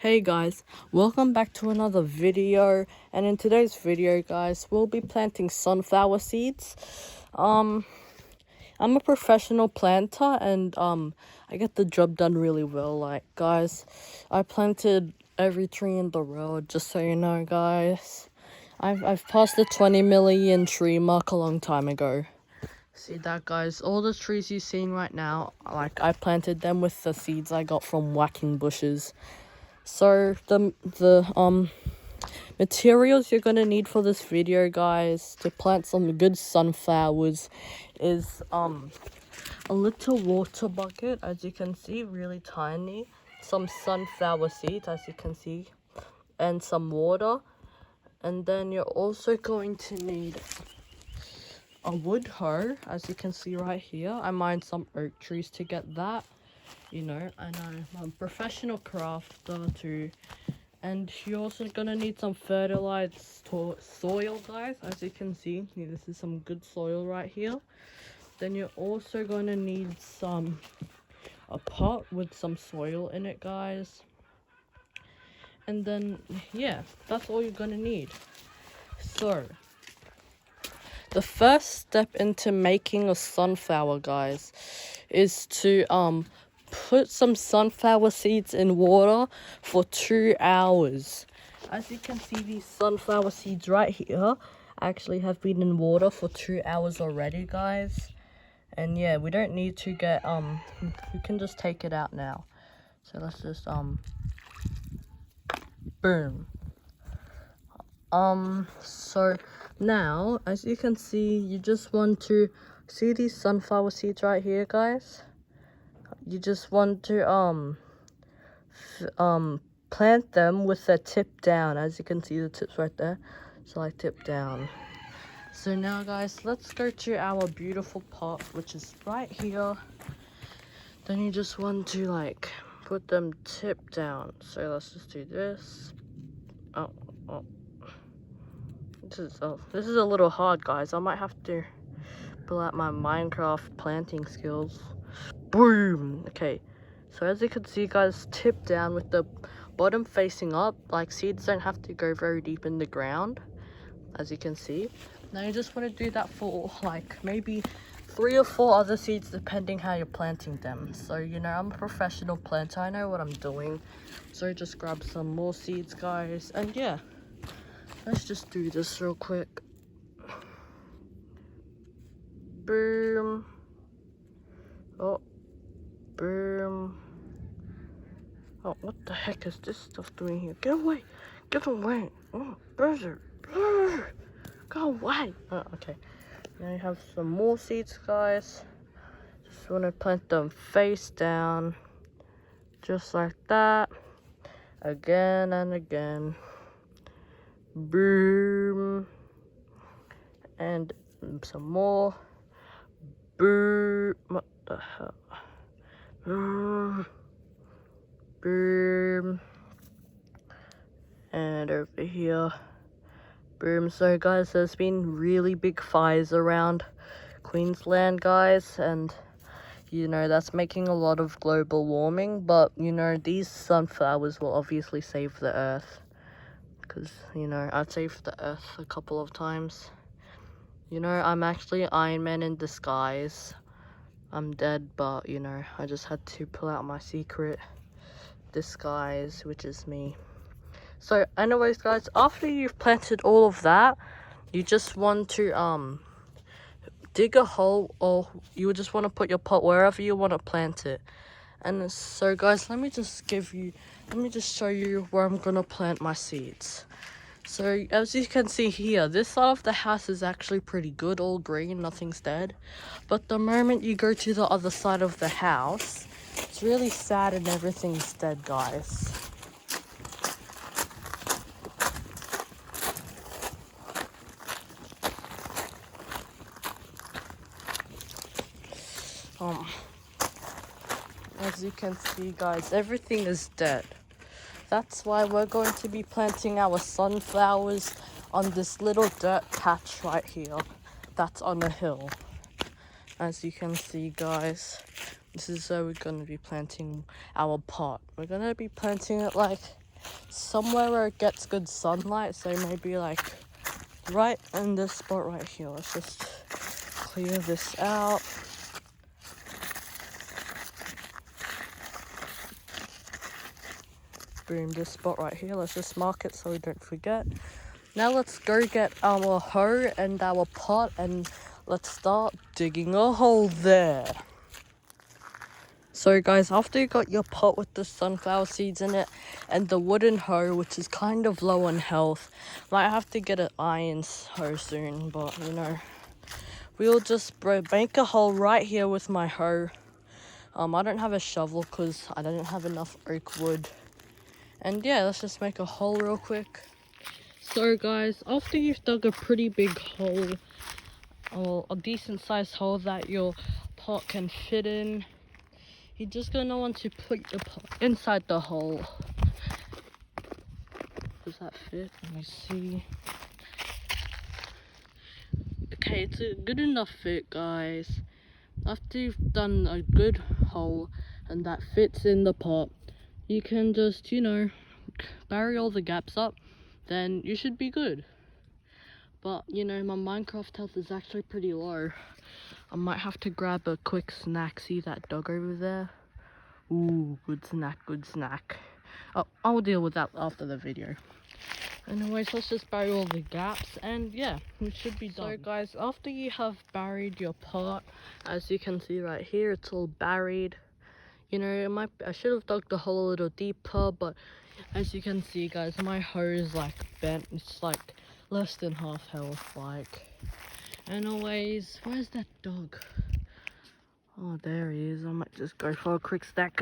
Hey guys, welcome back to another video, and in today's video guys, we'll be planting sunflower seeds. I'm a professional planter and I get the job done really well. Like guys, I planted every tree in the road, just so you know guys. I've passed the 20 million tree mark a long time ago. See that guys, all the trees you're seeing right now, like I planted them with the seeds I got from whacking bushes. So the materials you're gonna need for this video guys to plant some good sunflowers is a little water bucket, as you can see, really tiny, some sunflower seeds, as you can see, and some water. And then you're also going to need a wood hoe, as you can see right here. I mined some oak trees to get that. You know, and I'm a professional crafter too. And you're also gonna need some fertilized soil, guys. As you can see, this is some good soil right here. Then you're also gonna need a pot with some soil in it, guys. And then yeah, that's all you're gonna need. So the first step into making a sunflower, guys, is to put some sunflower seeds in water for 2 hours. As you can see, these sunflower seeds right here actually have been in water for 2 hours already, guys. And yeah, we don't need to get we can just take it out now. So let's just boom. So now, as you can see, you just want to see these sunflower seeds right here, guys. You just want to plant them with the tip down. As you can see, the tips right there, so like tip down. So now guys, let's go to our beautiful pot, which is right here. Then you just want to like put them tip down. So let's just do this. Oh. This is a little hard, guys. I might have to pull out my Minecraft planting skills. Boom. Okay, so as you can see, guys, tip down with the bottom facing up. Like, seeds don't have to go very deep in the ground, as you can see. Now you just want to do that for like maybe 3 or 4 other seeds, depending how you're planting them. So you know, I'm a professional planter, I know what I'm doing. So just grab some more seeds, guys, and yeah, let's just do this real quick. Boom. Oh, boom. Oh, what the heck is this stuff doing here? Get away! Get away! Oh, Berser! Go away! Oh, okay. Now you have some more seeds, guys. Just want to plant them face down. Just like that. Again and again. Boom. And some more. Boom. What the hell? Boom. And over here. Boom. So guys, there's been really big fires around Queensland, guys, and you know, that's making a lot of global warming. But you know, these sunflowers will obviously save the earth, because you know, I've saved the earth a couple of times. You know, I'm actually Iron Man in disguise. I'm dead, but you know, I just had to pull out my secret disguise, which is me. So anyways, guys, after you've planted all of that, you just want to dig a hole, or you just want to put your pot wherever you want to plant it. And so guys, let me just show you where I'm gonna plant my seeds. So as you can see here, this side of the house is actually pretty good, all green, nothing's dead. But the moment you go to the other side of the house, it's really sad and everything's dead, guys. As you can see, guys, everything is dead. That's why we're going to be planting our sunflowers on this little dirt patch right here that's on a hill. As you can see, guys, this is where we're going to be planting our pot. We're going to be planting it like somewhere where it gets good sunlight. So maybe like right in this spot right here. Let's just clear this out. Boom, this spot right here. Let's just mark it so we don't forget. Now let's go get our hoe and our pot and let's start digging a hole there. So guys, after you got your pot with the sunflower seeds in it and the wooden hoe, which is kind of low on health, might have to get an iron hoe soon, but you know, we'll just make a hole right here with my hoe. I don't have a shovel because I don't have enough oak wood. And yeah, let's just make a hole real quick. So guys, after you've dug a pretty big hole, or a decent sized hole that your pot can fit in, you're just gonna want to put your pot inside the hole. Does that fit? Let me see. Okay, it's a good enough fit, guys. After you've done a good hole and that fits in the pot, you can just, you know, bury all the gaps up, then you should be good. But, you know, my Minecraft health is actually pretty low. I might have to grab a quick snack. See that dog over there? Ooh, good snack, good snack. Oh, I'll deal with that after the video. Anyways, let's just bury all the gaps and yeah, it should be done. So guys, after you have buried your pot, as you can see right here, it's all buried. You know, I should have dug the hole a little deeper, but as you can see guys, my hoe is like bent. It's like less than half health, like. Anyways, where's that dog? Oh, there he is. I might just go for a quick snack.